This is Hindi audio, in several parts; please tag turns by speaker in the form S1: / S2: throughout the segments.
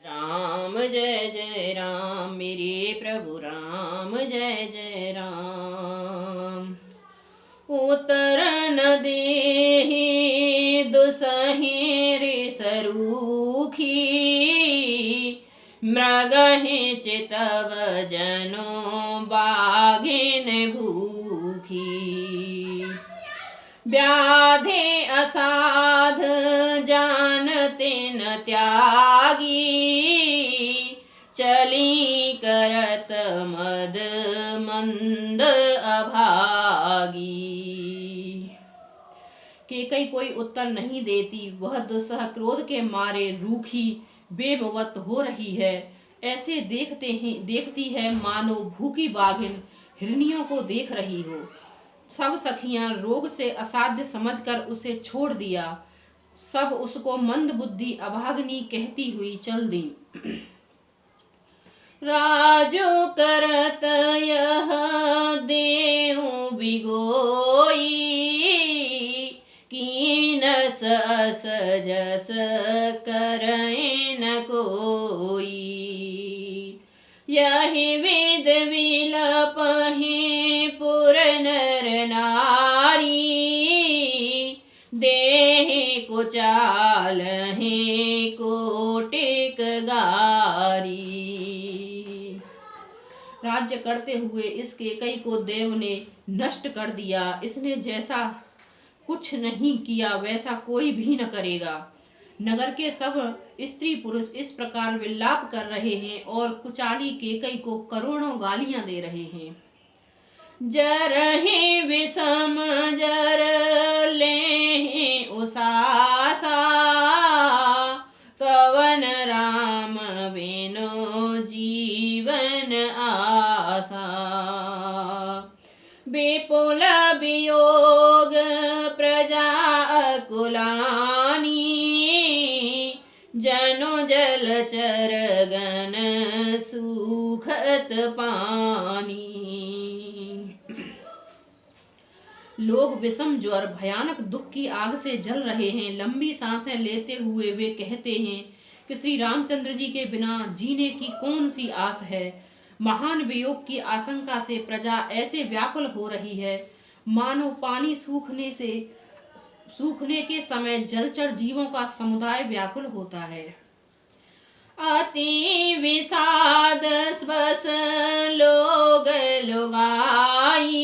S1: राम जय जय राम, मेरे प्रभु राम जय जय राम। उतर न देहि दुसहि रिस रूखी, मृगहि चितव जनो बाघिन भूखी। व्याधि असाध जानते न त्यागी, चली करत मद मंद अभागी। केकई कोई उत्तर नहीं देती, वह दुस्सह क्रोध के मारे रूखी बेमुवत हो रही है। ऐसे देखती है मानो भूखी बाघिन हिरनियों को देख रही हो। सब सखियां रोग से असाध्य समझकर उसे छोड़ दिया। सब उसको मंद बुद्धि अभागनी कहती हुई चल दी। राजो करत यह देव बिगोई, कीन सस जस करय न कोई। यही विद विलपहि पुर नर नारी, देहि कुचालहि कोटिक गारी। राज्य करते हुए इस केकई को देव ने नष्ट कर दिया। इसने जैसा कुछ नहीं किया वैसा कोई भी न करेगा। नगर के सब स्त्री पुरुष इस प्रकार विलाप कर रहे हैं और कुचाली केकई को करोड़ों गालियां दे रहे हैं। जरहि विषम जर लेहि उसासा, कवन राम बिनु जीवन आसा। विपुल वियोग प्रजा कुलानी, जनो जलचर गण सुखत पानी। लोग विषम ज्वर भयानक दुख की आग से जल रहे हैं। लंबी सांसें लेते हुए वे कहते हैं कि श्री रामचंद्र जी के बिना जीने की कौन सी आस है। महान वियोग की आशंका से प्रजा ऐसे व्याकुल हो रही है मानो पानी सूखने के समय जलचर जीवों का समुदाय व्याकुल होता है। अति विषाद बस लोग लुगाई,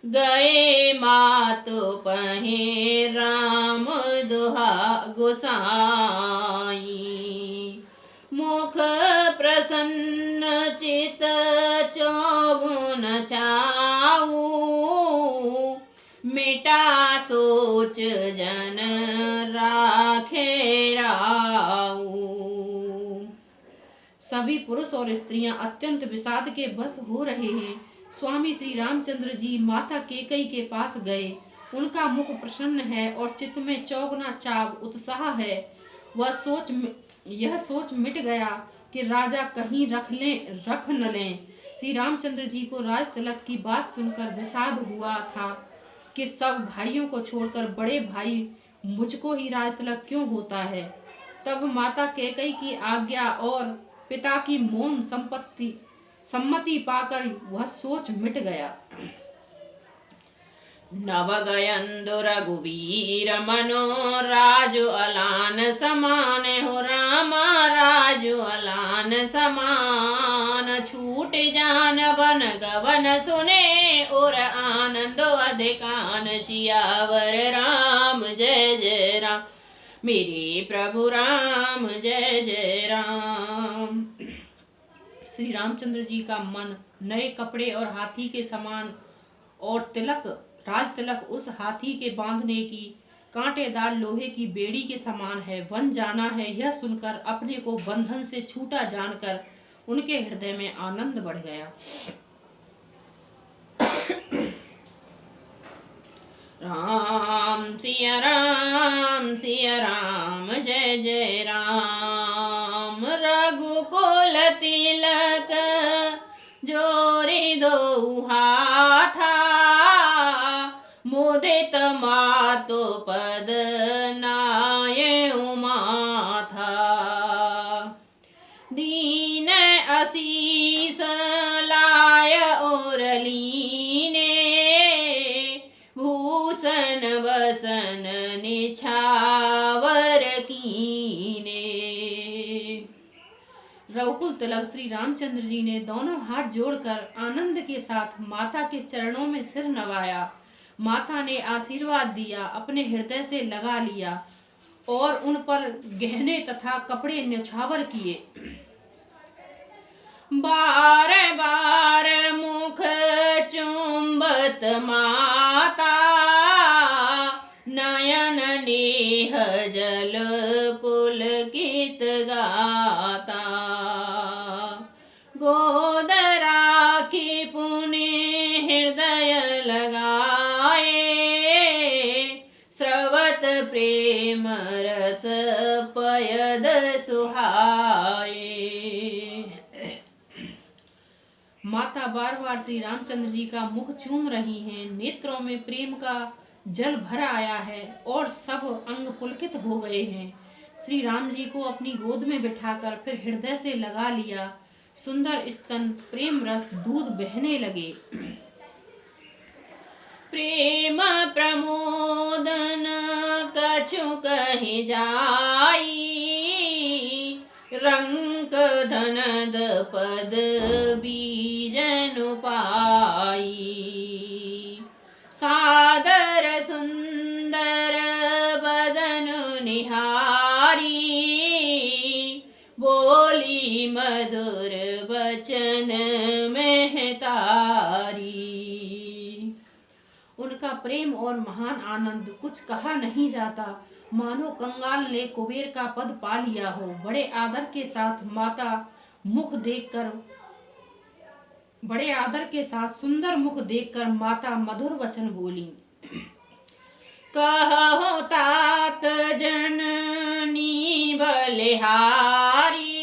S1: गए मातो पहे राम दुहा गोसाई। मुख प्रसन्न चित चौगुन चाऊ, मिटा सोच जन राखे राऊ। सभी पुरुष और स्त्रियां अत्यंत विषाद के बस हो रहे हैं। स्वामी श्री रामचंद्र जी माता केकई के पास गए। उनका मुख प्रसन्न है और चित्त में चौगुना चाव उत्साह है। यह सोच मिट गया कि राजा कहीं रख न लें। श्री रामचंद्र जी को राज तिलक की बात सुनकर विषाद हुआ था कि सब भाइयों को छोड़कर बड़े भाई मुझको ही राज तिलक क्यों होता है। तब माता केकई की आज्ञा और पिता की मौन सम्मति पाकर वह सोच मिट गया। नवगयंदु रघुवीर मनो, राजु अलान समान हो रामा, राजु अलान समान। छूट जान बन गवन सुने, और आनंदो अधिकान सियावर राम जय जय राम, मेरे प्रभु राम जय जय राम। श्री रामचंद्र जी का मन नए कपड़े और हाथी के समान और राज तिलक उस हाथी के बांधने की कांटेदार लोहे की बेड़ी के समान है। वन जाना है यह सुनकर अपने को बंधन से छूटा जानकर उनके हृदय में आनंद बढ़ गया। राम सिया राम जय जय राम। रघुकुल तिलक जोरी दो हाथा, मुदित मातो पद नाये उमा था। निछावर कीने। रघुकुल तिलक श्री रामचंद्र जी ने दोनों हाथ जोड़कर आनंद के साथ माता के चरणों में सिर नवाया। माता ने आशीर्वाद दिया, अपने हृदय से लगा लिया और उन पर गहने तथा कपड़े न्यौछावर किए। बार बार मुख चुंबत माता, नयन नेह जल पुलकित गाता। गोद राखी पुण्य हृदय लगाए, स्रवत प्रेम रस पयद सुहाए। माता बार बार श्री रामचंद्र जी का मुख चूम रही हैं। नेत्रों में प्रेम का जल भर आया है और सब अंग पुलकित हो गए हैं। श्री राम जी को अपनी गोद में बिठाकर फिर हृदय से लगा लिया। सुंदर स्तन प्रेम रस दूध बहने लगे। प्रेम प्रमोदन कछु कहि जाई, रंक धनद पद बीजनु पाई। सादर सुंदर बदन निहारी, बोली मधुर बचन महतारी। उनका प्रेम और महान आनंद कुछ कहा नहीं जाता, मानो कंगाल ने कुबेर का पद पा लिया हो। बड़े आदर के साथ सुंदर मुख देखकर माता मधुर वचन बोली। कहो तात जननी बलिहारी,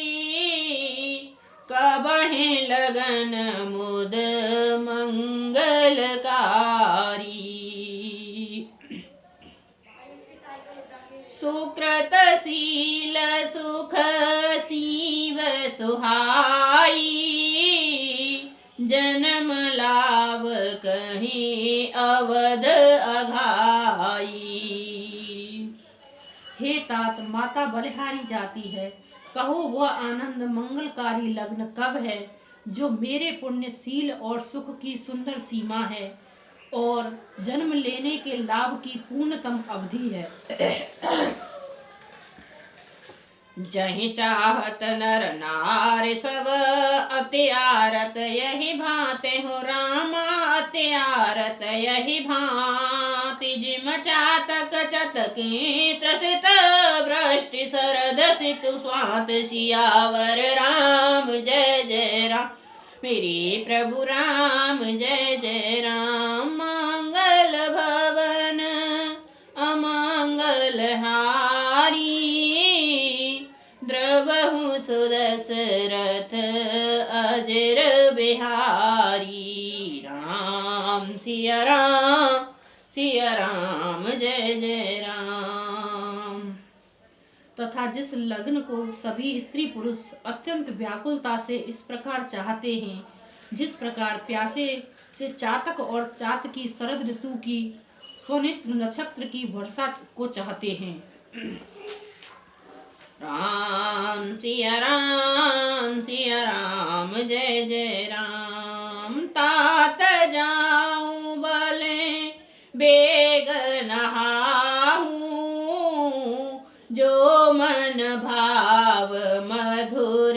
S1: कबहि लगन मुद मंगलकारी। सुकृतशील सुख सीव सुहाई, जन्म लाभ कहीं अवध अघाई। हे तात, माता बलिहारी जाती है, कहो वह आनंद मंगलकारी लग्न कब है, जो मेरे पुण्यशील और सुख की सुंदर सीमा है और जन्म लेने के लाभ की पूर्णतम अवधि है। जहि चाहत नर नार सब, अत्यारत यही भांति हो रामा, अत्यारत यही भांति। जिम चातक चतकी त्रसित, वृष्टि शरद सितु स्वात सियावर। राम जय जय राम, मेरे प्रभु राम जय जय राम। मंगल भवन अमंगल हारी, द्रवहु सुदशरथ अजर बिहारी। राम सिया राम जय जय राम। तथा जिस लग्न को सभी स्त्री पुरुष अत्यंत व्याकुलता से इस प्रकार चाहते हैं, जिस प्रकार प्यासे से चातक और चात की शरद ऋतु की स्वनेत्र नक्षत्र की वर्षा को चाहते हैं। राम सिया राम जय जय राम। तात जाऊं बले बेग नहाऊं, जो मन भाव मधुर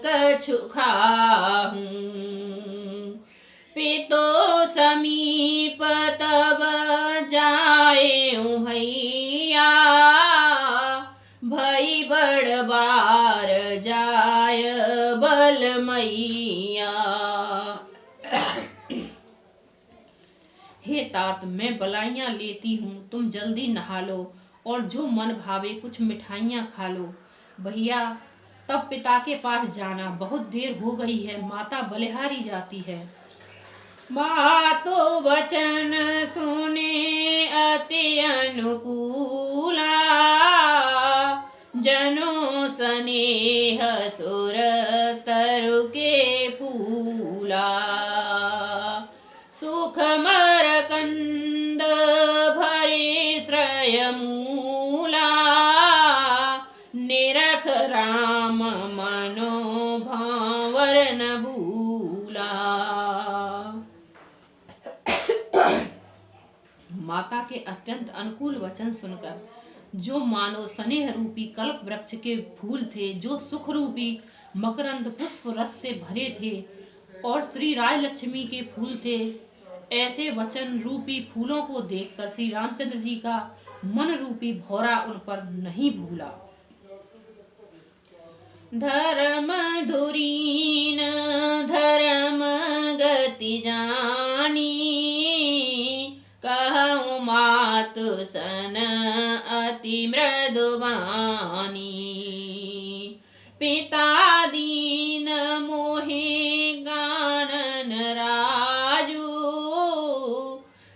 S1: कछु खाऊं। पितो समीप तब जाएऊं भैया, भई बड़ बार जाय बल मैया। हे तात, मैं बलाइयां लेती हूँ, तुम जल्दी नहा लो और जो मन भावे कुछ मिठाइयाँ खा लो। भैया तब पिता के पास जाना, बहुत देर हो गई है, माता बलिहारी जाती है। मातो वचन सुने अति अनुकूला, जनो स्नेह सुर तरु के फूला। सुख मरकंद भरे श्रय माता के अत्यंत अनुकूल वचन सुनकर, जो मानो स्नेह रूपी कल्प वृक्ष के फूल थे, जो सुख रूपी मकरंद पुष्प रस से भरे थे और श्री राज लक्ष्मी के फूल थे, ऐसे वचन रूपी फूलों को देखकर श्री रामचंद्र जी का मन रूपी भौरा उन पर नहीं भूला। धर्म धुरीन धर्म गति जानी, कहूँ मातु सन अति मृदुबानी। पिता दीन मोहि गानन राजू,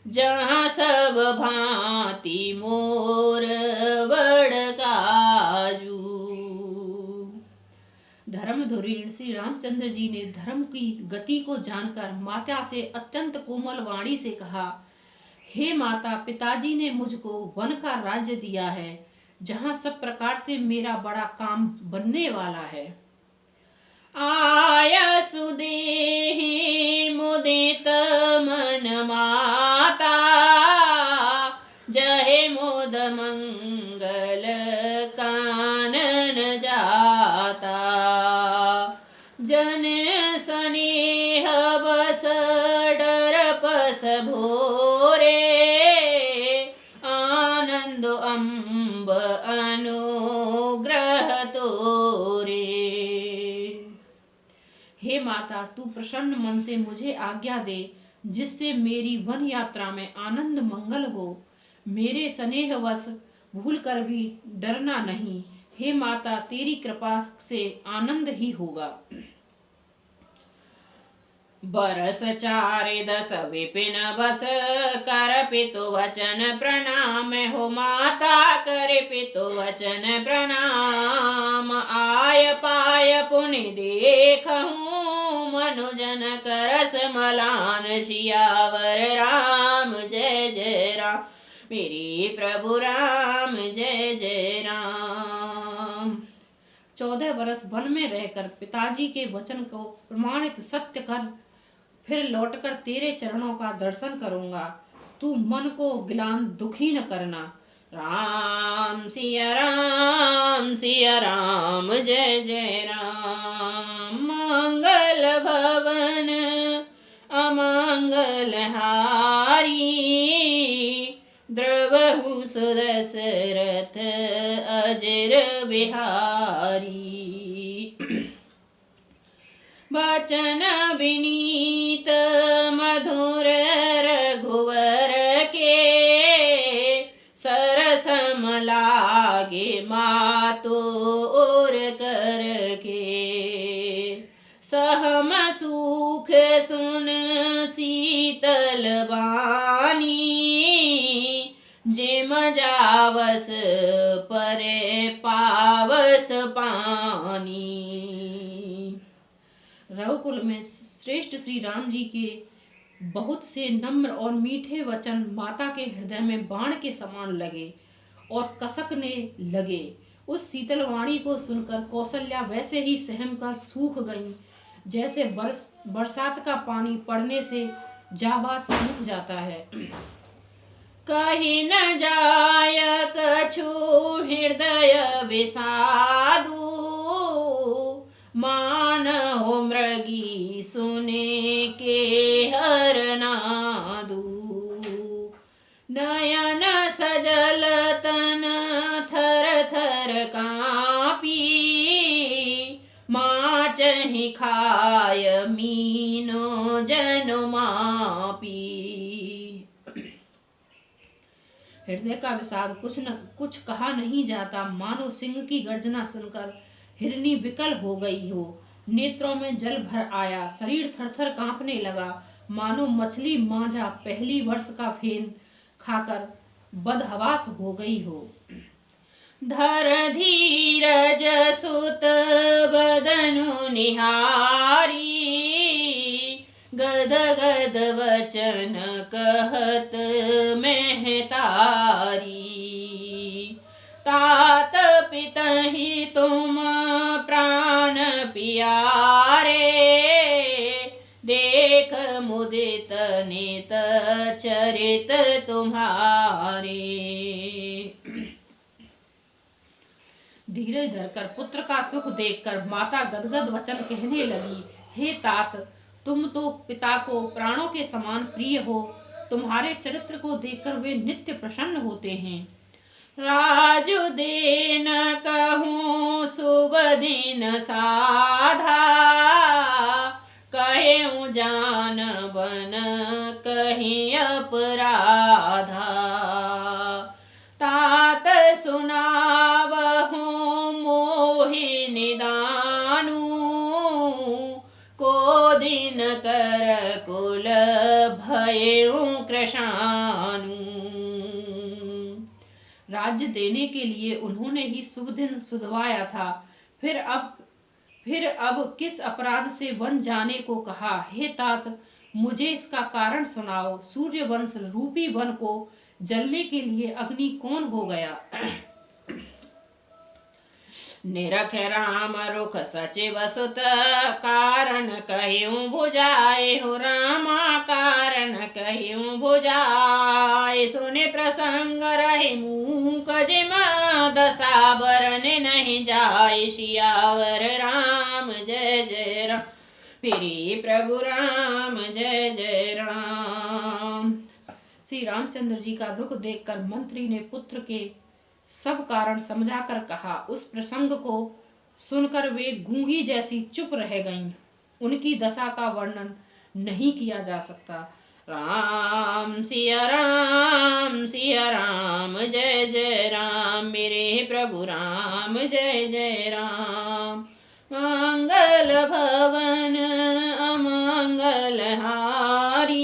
S1: जहाँ सब भांति मोर बड़ काजू। धर्म धुरीण श्री रामचंद्र जी ने धर्म की गति को जानकर माता से अत्यंत कोमल वाणी से कहा, हे माता, पिताजी ने मुझको वन का राज्य दिया है, जहाँ सब प्रकार से मेरा बड़ा काम बनने वाला है। आय सुदेहि मुदित मन माता, जहे मोद मंगल कानन जाता। जन स्नेह बस डर पस भोरे, आनंद अम्ब अनुग्रह तोरे। हे माता, तू प्रसन्न मन से मुझे आज्ञा दे, जिससे मेरी वन यात्रा में आनंद मंगल हो। मेरे स्नेहवश भूल कर भी डरना नहीं। हे माता, तेरी कृपा से आनंद ही होगा। बरस 4 विपिन बस, कर पितु वचन प्रणाम। हो माता, कर पितु वचन प्रणाम। आय पाय पुनि देखूं, मनुजन करस मलान। सियावर राम जय जय राम, मेरे प्रभु राम जय जय राम। 14 वर्ष वन में रहकर पिताजी के वचन को प्रमाणित सत्य कर फिर लौटकर तेरे चरणों का दर्शन करूंगा। तू मन को गिलान दुखी न करना। राम सिया राम जय जय राम। मंगल भवन अमंगल हारी, द्रवहु सुदशरथ अजर बिहारी। वचन विनीत मधुर रघुवर के, सरसम लागे मातोर कर के। सहम सुख सुन शीतल बानी, जिम जावस परे पावस पानी। रघुकुल में श्रेष्ठ श्री राम जी के बहुत से नम्र और मीठे वचन माता के हृदय में बाण के समान लगे और कसकने लगे। उस शीतल वाणी को सुनकर कौशल्या वैसे ही सहम कर सूख गईं, जैसे बरसात का पानी पड़ने से जावा सूख जाता है। कहीं न जाय कछु हृदय विषादु, मान हो मृगी सुने के हरनादू। नयन सजल तन थर थर कापी, माँ चहि खाय मीनो जन मापी। हृदय का विषाद कुछ कहा नहीं जाता। मानो सिंह की गर्जना सुनकर हिरनी विकल हो गई हो। नेत्रों में जल भर आया, शरीर थरथर कांपने लगा, मानो मछली मांझा पहली वर्ष का फेन खाकर बदहवास हो गई हो। धर धीरज सुत बदनु निहारी, गद गद वचन कहत महतारी। तात पितहि तुम प्राण प्यारे, देख मुदित नित चल चरित तुम्हारे। धीरज धरकर पुत्र का सुख देखकर माता गदगद वचन कहने लगी, हे तात, तुम तो पिता को प्राणों के समान प्रिय हो। तुम्हारे चरित्र को देखकर वे नित्य प्रसन्न होते हैं। राजु दिन कहूँ शुभ दिन साधा, कहूँ जान बन कहीं अपराधा। तात सुनावहु मोहि निदानु, को दिन कर कुल भयउ कृशानु। राज्य देने के लिए उन्होंने ही शुभ दिन सुधवाया था, फिर अब किस अपराध से वन जाने को कहा। हे तात, मुझे इसका कारण सुनाओ। सूर्य वंश रूपी वन को जलने के लिए अग्नि कौन हो गया? निरख राम रुख सचिव सुत, कारण कहूँ बुझाए हो रामा, कारण कहूँ बुझाए। सुने प्रसंग रहे मूक जिमा, दशा बरन नहीं जाए। सियावर राम जय जय राम, फिरी प्रभु राम जय जय राम। श्री रामचंद्र जी का रुख देखकर मंत्री ने पुत्र के सब कारण समझाकर कहा। उस प्रसंग को सुनकर वे गूंगी जैसी चुप रह गईं। उनकी दशा का वर्णन नहीं किया जा सकता। राम सिया राम जय जय राम, मेरे प्रभु राम जय जय राम। मंगल भवन अमंगल हारी,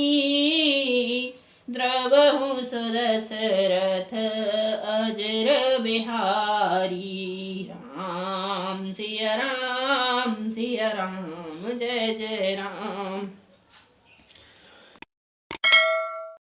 S1: द्रवहु सुदशरथ अजर बिहारी। राम सिया राम जय जय राम।